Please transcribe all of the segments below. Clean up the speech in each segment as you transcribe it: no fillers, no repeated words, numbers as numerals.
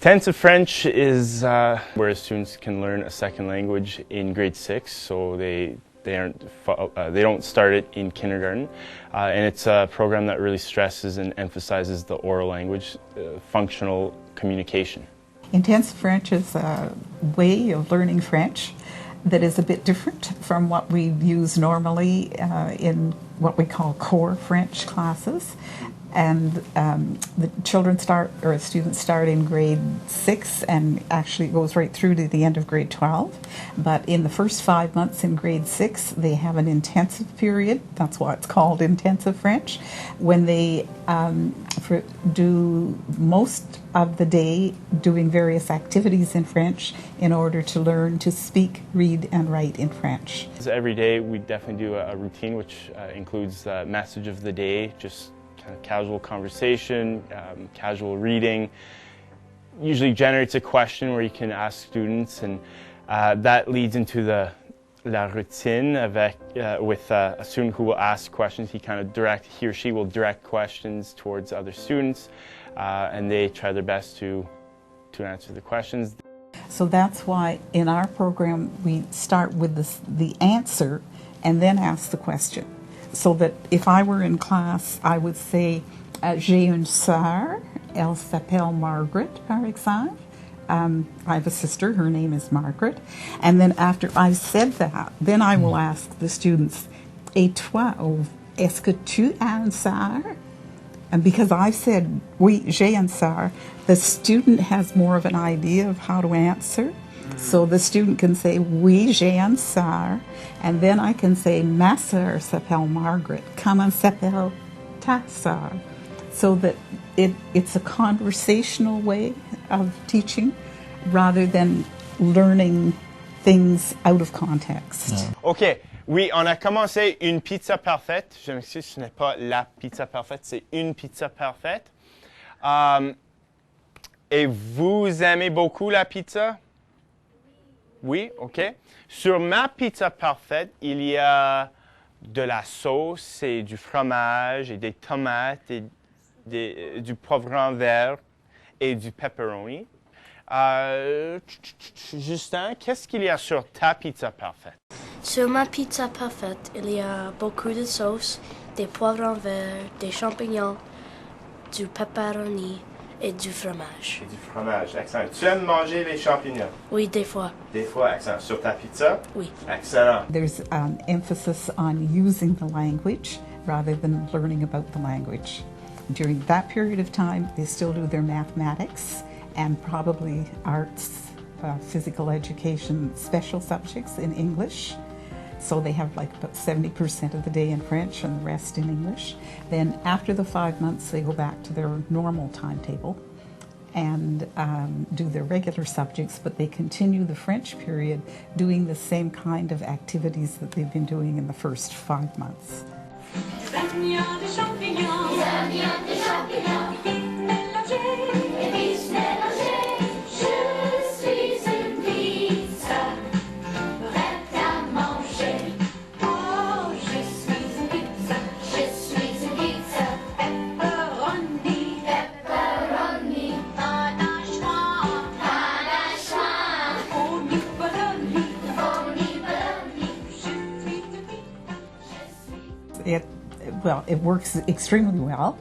Intensive French is where students can learn a second language in grade 6, so they don't start it in kindergarten, and it's a program that really stresses and emphasizes the oral language, functional communication. Intensive French is a way of learning French that is a bit different from what we use normally in what we call core French classes. And the students start in grade 6 and actually it goes right through to the end of grade 12. But in the first 5 months in grade 6, they have an intensive period. That's why it's called Intensive French, when they do most of the day doing various activities in French in order to learn to speak, read, and write in French. So every day we definitely do a routine which includes message of the day, just casual conversation, casual reading. Usually generates a question where you can ask students, and that leads into la routine with a student who will ask questions. He or she will direct questions towards other students, and they try their best to answer the questions. So that's why in our program we start with the answer and then ask the question. So that if I were in class, I would say, j'ai une sœur, elle s'appelle Margaret, par exemple. I have a sister, her name is Margaret. And then after I've said that, then I will ask the students, et toi, est-ce que tu as une sœur? And because I've said, oui, j'ai une sœur, the student has more of an idea of how to answer. So the student can say, oui, j'ai une sœur, and then I can say, ma sœur s'appelle Margaret, comment s'appelle ta sœur? So that it's a conversational way of teaching rather than learning things out of context. Yeah. OK, oui, on a commencé une pizza parfaite. Je m'excuse, ce n'est pas la pizza parfaite, c'est une pizza parfaite. Et vous aimez beaucoup la pizza? Oui, OK. Sur ma pizza parfaite, il y a de la sauce et du fromage et des tomates et du poivron vert et du pepperoni. Justin, qu'est-ce qu'il y a sur ta pizza parfaite? Sur ma pizza parfaite, il y a beaucoup de sauce, des poivrons verts, des champignons, du pepperoni et du fromage. Et du fromage, excellent. Tu aimes manger les champignons? Oui, des fois. Des fois, excellent. Sur ta pizza? Oui. Excellent. There's emphasis on using the language rather than learning about the language. During that period of time, they still do their mathematics and probably arts, physical education, special subjects in English. So they have like about 70% of the day in French and the rest in English. Then after the 5 months, they go back to their normal timetable and do their regular subjects, but they continue the French period doing the same kind of activities that they've been doing in the first 5 months. It works extremely well.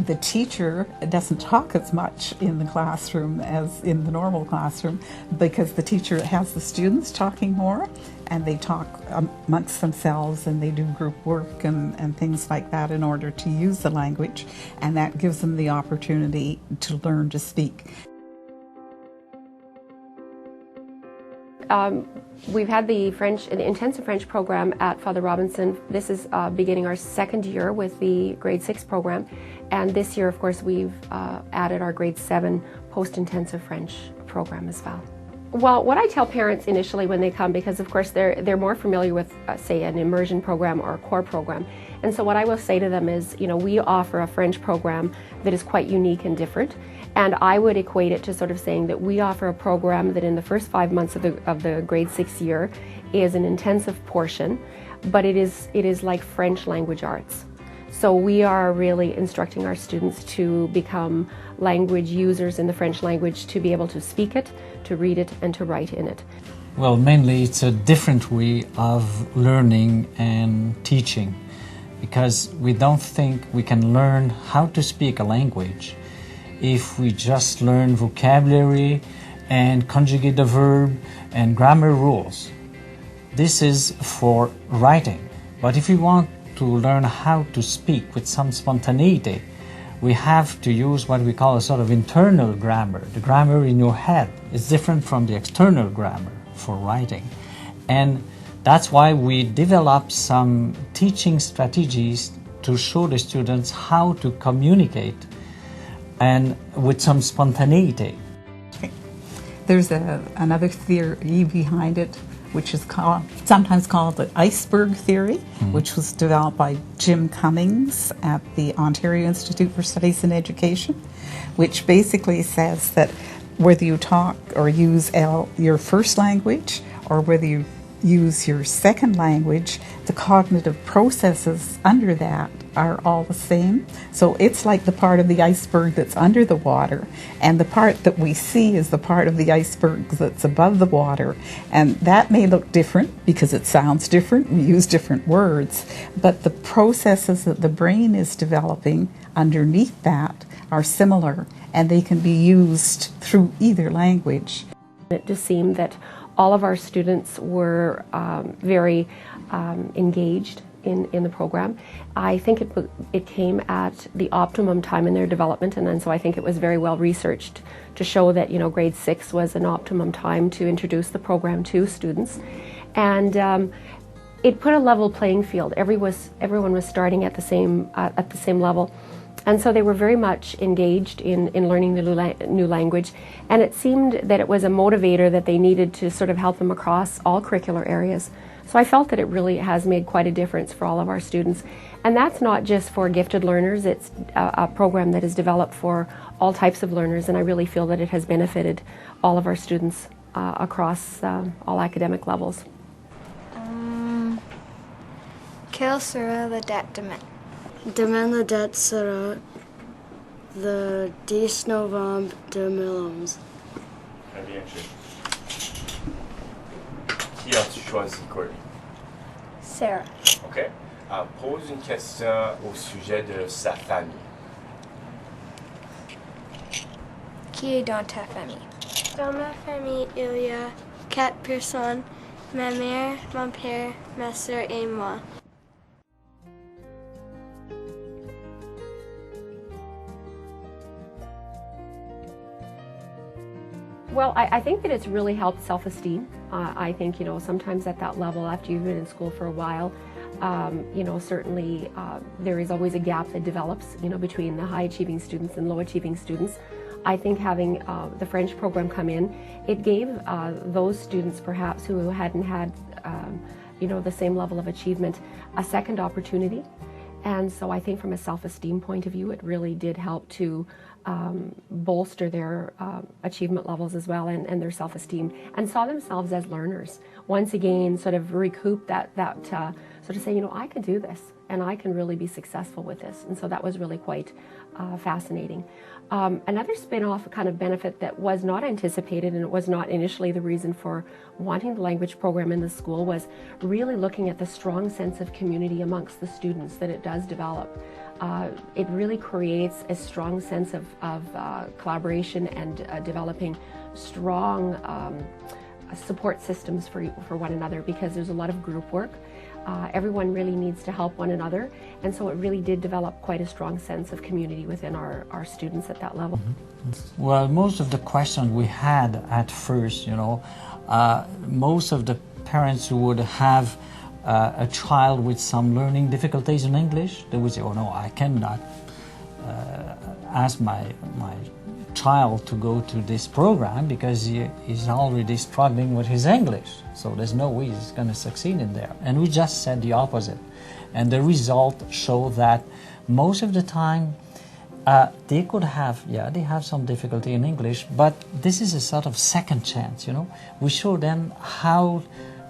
The teacher doesn't talk as much in the classroom as in the normal classroom because the teacher has the students talking more and they talk amongst themselves and they do group work and things like that in order to use the language, and that gives them the opportunity to learn to speak. We've had the intensive French program at Father Robinson. This is beginning our second year with the grade 6 program, and this year, of course, we've added our grade 7 post-intensive French program as well. Well, what I tell parents initially when they come, because of course they're more familiar with, say, an immersion program or a core program, and so what I will say to them is, we offer a French program that is quite unique and different. And I would equate it to sort of saying that we offer a program that in the first 5 months of the grade 6 year is an intensive portion, but it is like French language arts. So we are really instructing our students to become language users in the French language, to be able to speak it, to read it, and to write in it. Well, mainly it's a different way of learning and teaching, because we don't think we can learn how to speak a language if we just learn vocabulary and conjugate the verb and grammar rules. This is for writing. But if we want to learn how to speak with some spontaneity, we have to use what we call a sort of internal grammar. The grammar in your head is different from the external grammar for writing. And that's why we develop some teaching strategies to show the students how to communicate and with some spontaneity. There's another theory behind it, which is sometimes called the iceberg theory, which was developed by Jim Cummings at the Ontario Institute for Studies in Education, which basically says that whether you talk or use your first language or whether you use your second language, the cognitive processes under that are all the same. So it's like the part of the iceberg that's under the water, and the part that we see is the part of the iceberg that's above the water. And that may look different because it sounds different, we use different words, but the processes that the brain is developing underneath that are similar, and they can be used through either language. It just seemed that all of our students were very engaged in the program. I think it came at the optimum time in their development, and then so I think it was very well researched to show that, you know, grade 6 was an optimum time to introduce the program to students. And it put a level playing field. Everyone was starting at the same level. And so they were very much engaged in learning the new language, and it seemed that it was a motivator that they needed to sort of help them across all curricular areas. So I felt that it really has made quite a difference for all of our students. And that's not just for gifted learners, it's a program that is developed for all types of learners, and I really feel that it has benefited all of our students across all academic levels. Quelle sera la date demain? Demain, la date sera le 10 novembre 2011. Très bien, Qui as-tu choisi, Courtney? Sarah. OK. Pose une question au sujet de sa famille. Qui est dans ta famille? Dans ma famille, il y a 4 personnes, ma mère, mon père, ma sœur et moi. Well, I think that it's really helped self-esteem. I think, you know, sometimes at that level, after you've been in school for a while, you know, certainly there is always a gap that develops, you know, between the high-achieving students and low-achieving students. I think having the French program come in, it gave those students perhaps who hadn't had, you know, the same level of achievement, a second opportunity. And so I think from a self-esteem point of view, it really did help to bolster their achievement levels as well, and their self-esteem, and saw themselves as learners. Once again, sort of recoup that sort of say, you know, I can do this, and I can really be successful with this. And so that was really quite fascinating. Another spin-off kind of benefit that was not anticipated, and it was not initially the reason for wanting the language program in the school, was really looking at the strong sense of community amongst the students that it does develop. It really creates a strong sense of collaboration and developing strong support systems for one another, because there's a lot of group work. Everyone really needs to help one another, and so it really did develop quite a strong sense of community within our students at that level. Well, most of the questions we had at first, you know, most of the parents who would have a child with some learning difficulties in English, they would say, oh no, I cannot ask my child to go to this program because he's already struggling with his English, so there's no way he's going to succeed in there. And we just said the opposite, and the result showed that most of the time they could have, they have some difficulty in English, but this is a sort of second chance, you know. We show them how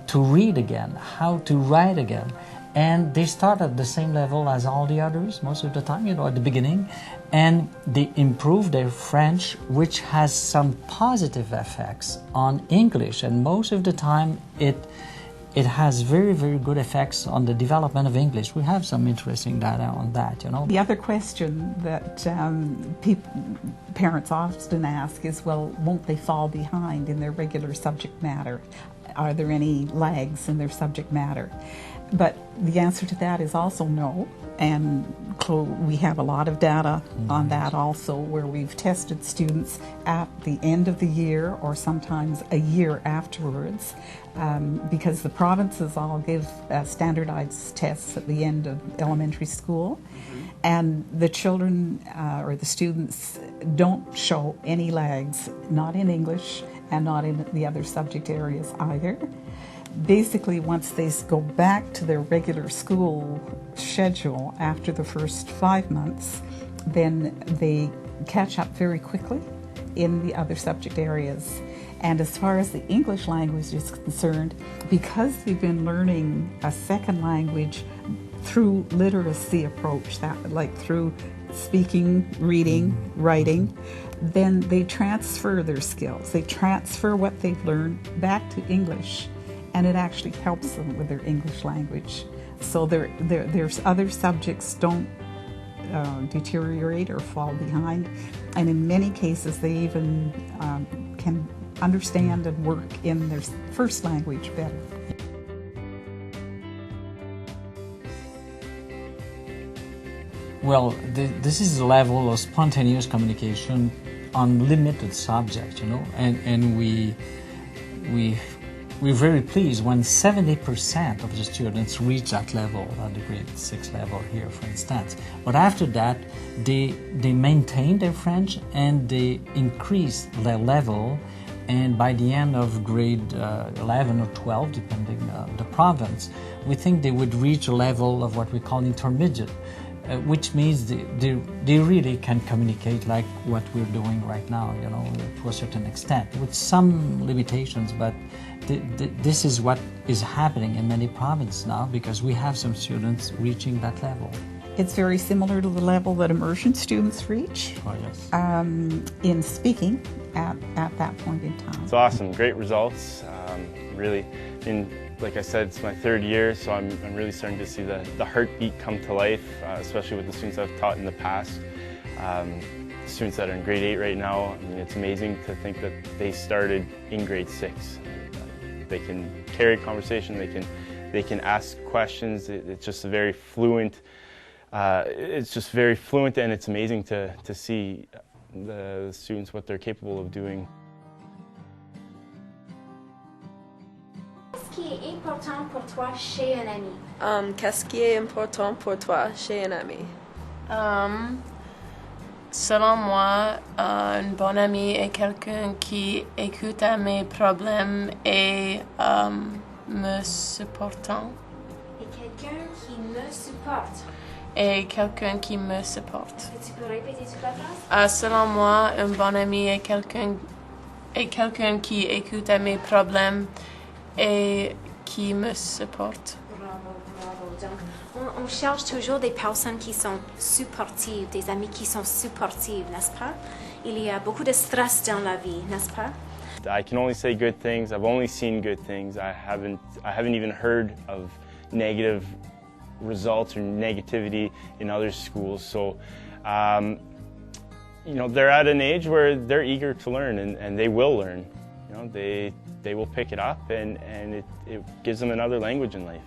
to read again, how to write again, and they start at the same level as all the others most of the time, at the beginning, and they improve their French, which has some positive effects on English, and most of the time it has very, very good effects on the development of English. We have some interesting data on that, The other question that parents often ask is, well, won't they fall behind in their regular subject matter? Are there any lags in their subject matter? But the answer to that is also no, and we have a lot of data on that also, where we've tested students at the end of the year or sometimes a year afterwards, because the provinces all give standardized tests at the end of elementary school, and the children or the students don't show any lags, not in English and not in the other subject areas either. Basically, once they go back to their regular school schedule after the first 5 months, then they catch up very quickly in the other subject areas. And as far as the English language is concerned, because they've been learning a second language through literacy approach, that like through speaking, reading, writing, then they transfer their skills. They transfer what they've learned back to English, and it actually helps them with their English language. So there's other subjects don't deteriorate or fall behind, and in many cases they even can understand and work in their first language better. Well, this is a level of spontaneous communication on limited subjects, and we're very pleased when 70% of the students reach that level at the grade 6 level here, for instance. But after that, they maintain their French and they increase their level, and by the end of grade 11 or 12, depending on the province, we think they would reach a level of what we call intermediate, which means they really can communicate like what we're doing right now, to a certain extent, with some limitations, but this is what is happening in many provinces now, because we have some students reaching that level. It's very similar to the level that immersion students reach in speaking at that point in time. It's awesome, great results. Really, like I said, it's my 3rd year, so I'm really starting to see the heartbeat come to life, especially with the students I've taught in the past. Students that are in grade 8 right now, it's amazing to think that they started in grade 6. They can carry conversation, they can ask questions. It's just a very fluent. It's just very fluent, and it's amazing to see the students what they're capable of doing. Qu'est-ce qui est important pour toi chez un ami? Qu'est-ce qui est important pour toi chez un ami? Selon moi, un bon ami est quelqu'un qui écoute à mes problèmes et me supportant. Et quelqu'un qui me supporte. Et quelqu'un qui me supporte. Tu peux répéter toute la phrase? Selon moi, un bon ami est quelqu'un qui écoute à mes problèmes et qui me supporte. Bravo, bravo. Donc, on cherche toujours des personnes qui sont supportives, des amis qui sont supportifs, n'est-ce pas? Il y a beaucoup de stress dans la vie, n'est-ce pas? I can only say good things. I've only seen good things. I haven't even heard of negative results or negativity in other schools. So, they're at an age where they're eager to learn, and they will learn. They will pick it up, and it gives them another language in life.